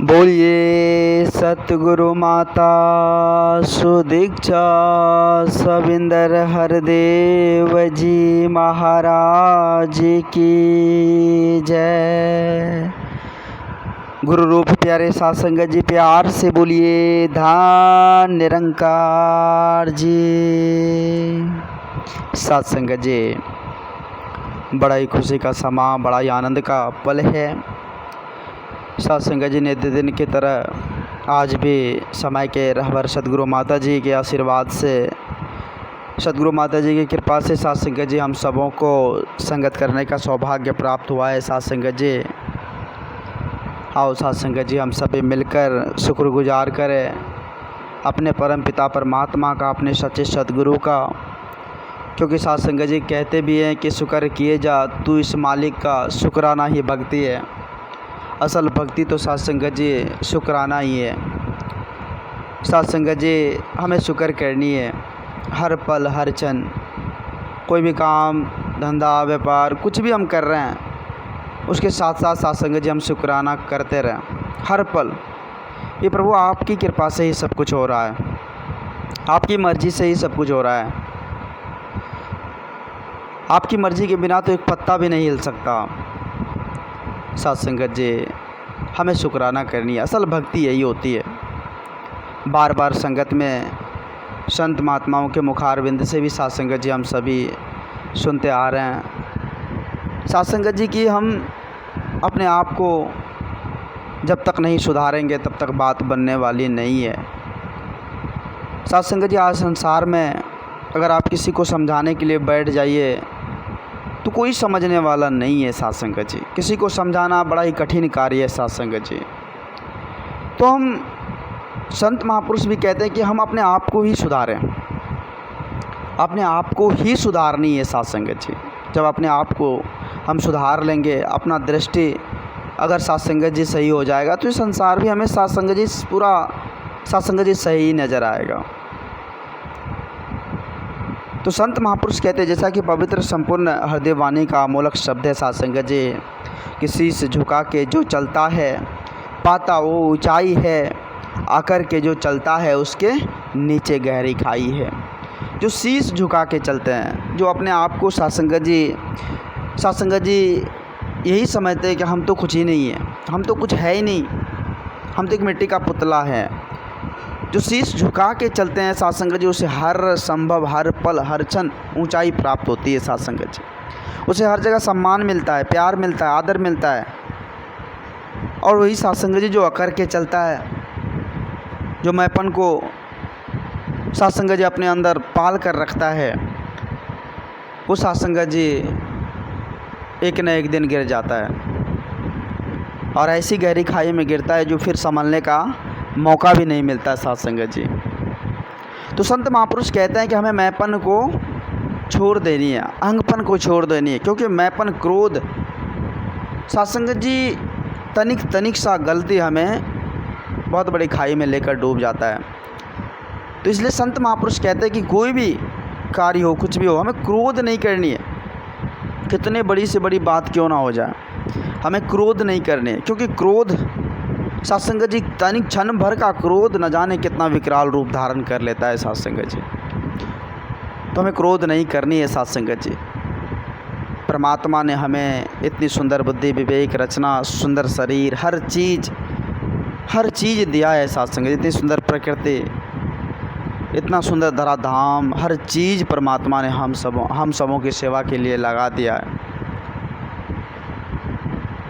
बोलिए सतगुरु माता सुदीक्षा सविंदर हरदेव जी महाराज की जय। गुरु रूप प्यारे साध संगत जी प्यार से बोलिए धान निरंकार जी। साध संगत जी, बड़ा ही खुशी का समा, बड़ा ही आनंद का पल है। साध संगत जी, नित्य दिन की तरह आज भी समय के रहबर सदगुरु माता जी के आशीर्वाद से, सदगुरु माता जी की कृपा से साध संगत जी हम सबों को संगत करने का सौभाग्य प्राप्त हुआ है। साध संगत जी, आओ साध संगत जी हम सभी मिलकर शुक्रगुजार करें अपने परम पिता परमात्मा का, अपने सच्चे सदगुरु का। क्योंकि साध संगत जी कहते भी हैं कि शुक्र किए जा तू इस मालिक का, शुक्राना ही भक्ति है। असल भक्ति तो साध संगत जी शुक्राना ही है। साध संगत जी हमें शुक्र करनी है हर पल हर क्षण। कोई भी काम धंधा व्यापार कुछ भी हम कर रहे हैं, उसके साथ साथ साध संगत जी हम शुक्राना करते रहें हर पल। ये प्रभु आपकी कृपा से ही सब कुछ हो रहा है, आपकी मर्ज़ी से ही सब कुछ हो रहा है। आपकी मर्ज़ी के बिना तो एक पत्ता भी नहीं हिल सकता। साध संगत जी हमें शुक्राना करनी है। असल भक्ति यही होती है। बार बार संगत में संत महात्माओं के मुखारविंद से भी साध संगत जी हम सभी सुनते आ रहे हैं। साध संगत जी की हम अपने आप को जब तक नहीं सुधारेंगे तब तक बात बनने वाली नहीं है। साध संगत जी, आज संसार में अगर आप किसी को समझाने के लिए बैठ जाइए तो कोई समझने वाला नहीं है। साध संगत जी, किसी को समझाना बड़ा ही कठिन कार्य है। साध संगत जी, तो हम संत महापुरुष भी कहते हैं कि हम अपने आप को ही सुधारें, अपने आप को ही सुधारनी है। साध संगत जी, जब अपने आप को हम सुधार लेंगे, अपना दृष्टि अगर साध संगत जी सही हो जाएगा तो ये संसार भी हमें साध संगत जी पूरा साध संगत जी सही नज़र आएगा। तो संत महापुरुष कहते हैं, जैसा कि पवित्र संपूर्ण हृदय वाणी का अमोलक शब्द है साध संगत जी, कि शीश झुका के जो चलता है पाता वो ऊंचाई है, आकर के जो चलता है उसके नीचे गहरी खाई है। जो शीश झुका के चलते हैं, जो अपने आप को साध संगत जी यही समझते हैं कि हम तो कुछ ही नहीं है, हम तो कुछ है ही नहीं, हम तो एक मिट्टी का पुतला है। जो शीश झुका के चलते हैं साध संगत जी, उसे हर संभव हर पल हर क्षण ऊंचाई प्राप्त होती है। साध संगत जी, उसे हर जगह सम्मान मिलता है, प्यार मिलता है, आदर मिलता है। और वही साध संगत जी जो अकर के चलता है, जो मैंपन को साध संगत जी अपने अंदर पाल कर रखता है, वो साध संगत जी एक न एक दिन गिर जाता है और ऐसी गहरी खाई में गिरता है जो फिर संभलने का मौका भी नहीं मिलता। साध संगत जी, तो संत महापुरुष कहते हैं कि हमें मैंपन को छोड़ देनी है, अहंपन को छोड़ देनी है। क्योंकि मैंपन क्रोध साध संगत जी तनिक तनिक सा गलती हमें बहुत बड़ी खाई में लेकर डूब जाता है। तो इसलिए संत महापुरुष कहते हैं कि कोई भी कार्य हो, कुछ भी हो, हमें क्रोध नहीं करनी है। कितने बड़ी से बड़ी बात क्यों ना हो जाए, हमें क्रोध नहीं करनी है। क्योंकि क्रोध साध संगत जी तनिक क्षण भर का क्रोध न जाने कितना विकराल रूप धारण कर लेता है। साध संगत जी, तो हमें क्रोध नहीं करनी है। साध संगत जी, परमात्मा ने हमें इतनी सुंदर बुद्धि विवेक रचना, सुंदर शरीर, हर चीज़ दिया है। साध संगत जी, इतनी सुंदर प्रकृति, इतना सुंदर धराधाम, हर चीज़ परमात्मा ने हम सबों की सेवा के लिए लगा दिया है।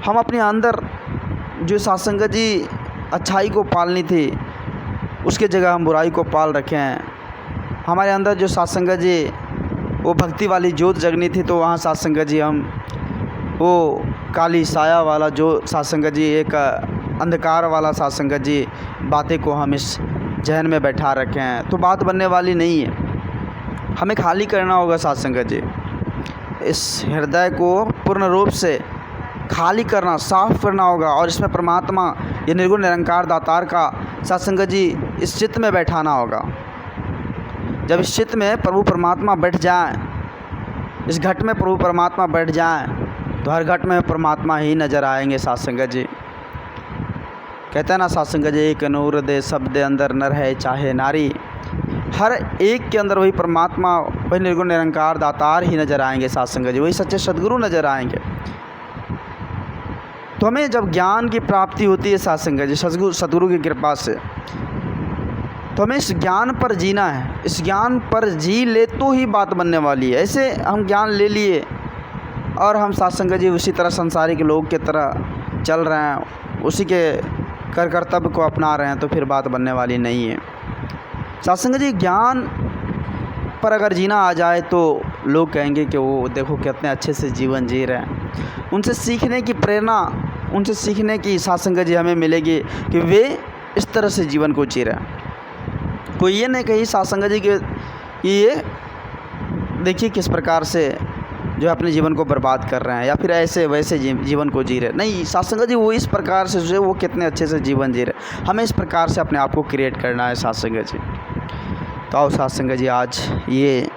हम अपने अंदर जो साध संगत जी अच्छाई को पालनी थी, उसके जगह हम बुराई को पाल रखे हैं। हमारे अंदर जो साध संगत जी वो भक्ति वाली ज्योत जगनी थी, तो वहाँ साध संगत जी हम वो काली साया वाला जो साध संगत जी एक अंधकार वाला साध संगत जी बातें को हम इस जहन में बैठा रखे हैं, तो बात बनने वाली नहीं है। हमें खाली करना होगा साध संगत जी, इस हृदय को पूर्ण रूप से खाली करना, साफ करना होगा। और इसमें परमात्मा ये निर्गुण निरंकार दातार का साध संगत जी इस चित्त में बैठाना होगा। जब इस चित्त में प्रभु परमात्मा बैठ जाए, इस घट में प्रभु परमात्मा बैठ जाए, तो हर घट में परमात्मा ही नज़र आएंगे। साध संगत जी, कहते हैं ना साथ संगत जी, एक नूर दे शब्द अंदर न रहे चाहे नारी। हर एक के अंदर वही परमात्मा, वही निर्गुण निरंकार दातार ही नज़र आएंगे साथ संगत जी, वही सच्चे सद्गुरु नज़र आएंगे। तो हमें जब ज्ञान की प्राप्ति होती है साथ संगत जी सद्गुरु की कृपा से, तो हमें इस ज्ञान पर जीना है। इस ज्ञान पर जी ले तो ही बात बनने वाली है। ऐसे हम ज्ञान ले लिए और हम साथ संगत जी उसी तरह संसारिक लोग की तरह चल रहे हैं, उसी के कर कर्तव्य को अपना रहे हैं, तो फिर बात बनने वाली नहीं है। साथ संगत जी ज्ञान पर अगर जीना आ जाए तो लोग कहेंगे कि वो देखो कितने अच्छे से जीवन जी रहे हैं। उनसे सीखने की प्रेरणा, उनसे सीखने की साथ संगत जी हमें मिलेगी कि वे इस तरह से जीवन को जी रहे हैं। कोई ये नहीं कही साथ संगत जी कि ये देखिए किस प्रकार से जो अपने जीवन को बर्बाद कर रहे हैं या फिर ऐसे वैसे जीवन को जी रहे। नहीं, साथ संगत जी वो इस प्रकार से जो वो कितने अच्छे से जीवन जी रहे, हमें इस प्रकार से अपने आप को क्रिएट करना है साथ संगत जी। तो आओ साथ संगत जी, आज ये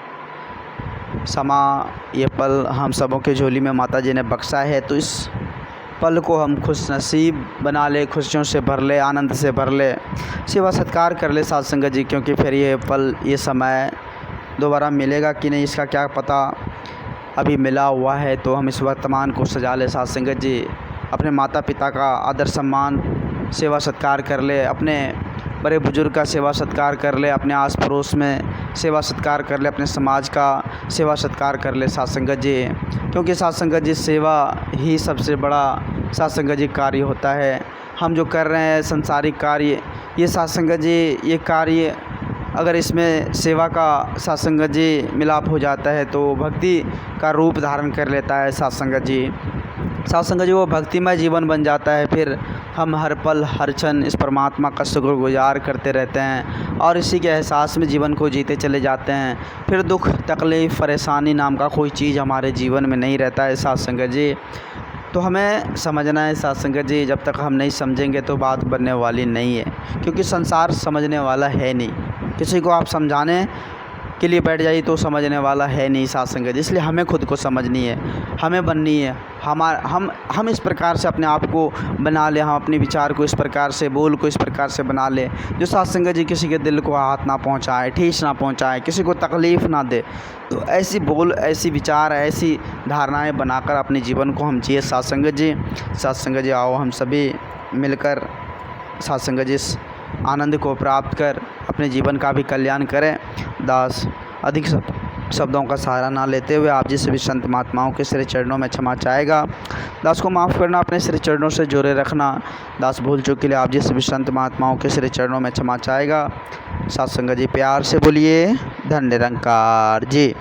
समा, ये पल हम सबों के झोली में माता जी ने बख्शा है, तो इस पल को हम खुश नसीब बना ले, खुशियों से भर ले, आनंद से भर ले, सेवा सत्कार कर ले साथ संगत जी। क्योंकि फिर ये पल, ये समय दोबारा मिलेगा कि नहीं इसका क्या पता। अभी मिला हुआ है तो हम इस वर्तमान को सजा ले साथ संगत जी। अपने माता पिता का आदर सम्मान, सेवा सत्कार कर ले, अपने बड़े बुजुर्ग का सेवा सत्कार कर ले, अपने आस पड़ोस में सेवा सत्कार कर ले, अपने समाज का सेवा सत्कार कर ले साथ संगत जी। क्योंकि साथ संगत जी सेवा ही सबसे बड़ा साथ संगत जी कार्य होता है। हम जो कर रहे हैं संसारिक कार्य, ये साथ संगत जी ये कार्य अगर इसमें सेवा का साथ संगत जी मिलाप हो जाता है तो भक्ति का रूप धारण कर लेता है साथ संगत जी। साथ संगत जी वो भक्तिमय जीवन बन जाता है। फिर हम हर पल हर क्षण इस परमात्मा का शुक्रगुजार करते रहते हैं और इसी के एहसास में जीवन को जीते चले जाते हैं। फिर दुख तकलीफ़ परेशानी नाम का कोई चीज़ हमारे जीवन में नहीं रहता है साथ संगत जी। तो हमें समझना है साथ संगत जी, जब तक हम नहीं समझेंगे तो बात बनने वाली नहीं है। क्योंकि संसार समझने वाला है नहीं, किसी को आप समझाने के लिए बैठ जाइए तो समझने वाला है नहीं साथ संगत। इसलिए हमें खुद को समझनी है, हमें बननी है। हम इस प्रकार से अपने आप को बना ले, हम अपने विचार को इस प्रकार से, बोल को इस प्रकार से बना ले जो साथ संगत जी किसी के दिल को हाथ ना पहुंचाए, ठेस ना पहुंचाए, किसी को तकलीफ़ ना दे। तो ऐसी बोल, ऐसी विचार, ऐसी धारणाएं बनाकर अपने जीवन को हम जिए साथ संगत जी। साथ संगत जी आओ हम सभी मिलकर साथ संगत जी इस आनंद को प्राप्त कर अपने जीवन का भी कल्याण करें। दास अधिक शब्दों का सहारा ना लेते हुए आप जिस भी संत महात्माओं के श्री चरणों में क्षमा चाहेगा। दास को माफ़ करना, अपने श्री चरणों से जोड़े रखना। दास भूल चूक के लिए आप जिस भी संत महात्माओं के श्री चरणों में क्षमा चाहेगा। साथ संगत जी प्यार से बोलिए धन निरंकार जी।